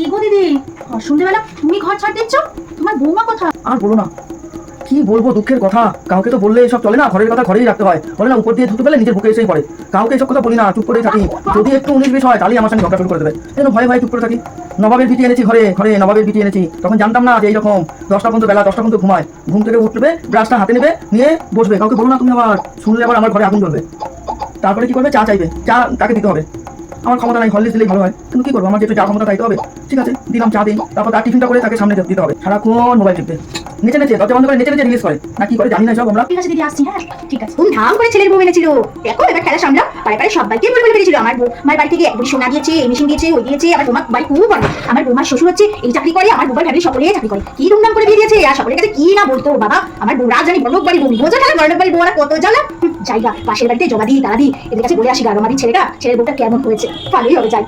কি গো দিদি, সন্ধ্যেবেলা তুমি ঘর ছাড় দিচ্ছ? তোমার বৌমা কোথায়? আর বলো না, কি বলবো দুঃখের কথা। কাউকে তো বললে এসব চলে না, ঘরের কথা ঘরেই রাখতে হয়। বলে না, উপর দিয়ে ধুতে পেলে নিজের বুকে এসেই পড়ে। কাউকে এসব কথা বলি না, চুপ করেই থাকি। যদি একটু 19-20 হয় তাহলেই আমার সঙ্গে ঝগড়া শুরু করে দেবে। যেন ভয়ে ভয়ে চুপ করে থাকি। নবাবের বিটি এনেছি ঘরে, ঘরে নবাবের বিটি এনেছি। তখন জানতাম না যে এইরকম 10টা পর্যন্ত, বেলা 10টা পর্যন্ত ঘুমায়। ঘুম থেকে উঠবে, ব্রাশটা হাতে নেবে, নিয়ে বসবে। কাউকে বলো না তুমি, আবার শুনলে আবার আমার ঘরে আগুন জ্বলবে। তারপরে কি করবে? চা চাইবে, চা তাকে দিতে হবে। আমার ক্ষমতা নাই, হরলিক্স দিলেই ভালো হয়, কিন্তু কি করবো, আমার যেহেতু যা ক্ষমতা তাই তো হবে। ঠিক আছে, দিলাম, চা দিই। তারপর তার টিফিনটা করে তাকে সামনে দিতে হবে। সারাক্ষণ মোবাইল টিপবে, নেচে নেচে, দরজা বন্ধ করে নেচে নেচে রিলিজ করে না, কি করে জানি না সব আমরা। ঠিক আছে দিদি, আসছি। হ্যাঁ ঠিক আছে। ধুমধাম করে ছেলের বউ এনেছিল। দেখো এবার খেলা সামলাও। পারে পারে সবাইকে বলে বলে বেরিয়েছিল আমার বৌমার বাড়ি থেকে একবার সোনা দিয়েছে, এই মেশিন দিয়েছে, ওই দিয়েছে। আমার বৌমা বাড়ি খুব বড়। আমার বৌমার শ্বশুর হচ্ছে এই চাকরি করে, আমার বৌমার ফ্যামিলি সকলে চাকরি করে। কি ধুমধাম করে বিয়ে দিয়েছে, আর সকলের কাছে কি না বলতো বাবা। আমার বউ রাজধানী বড়লোক বাড়ি বউ, বোঝা গেল বড়লোক বাড়ি বউরা কত জ্বালা। জায়গা পাশের বাড়িতে জবা দিই, তারা দিই, এদের কাছে বলে আসি গারমারি ছেলেটা, ছেলের বউটা কেমন হয়েছে। ভালোই হবে, যাই।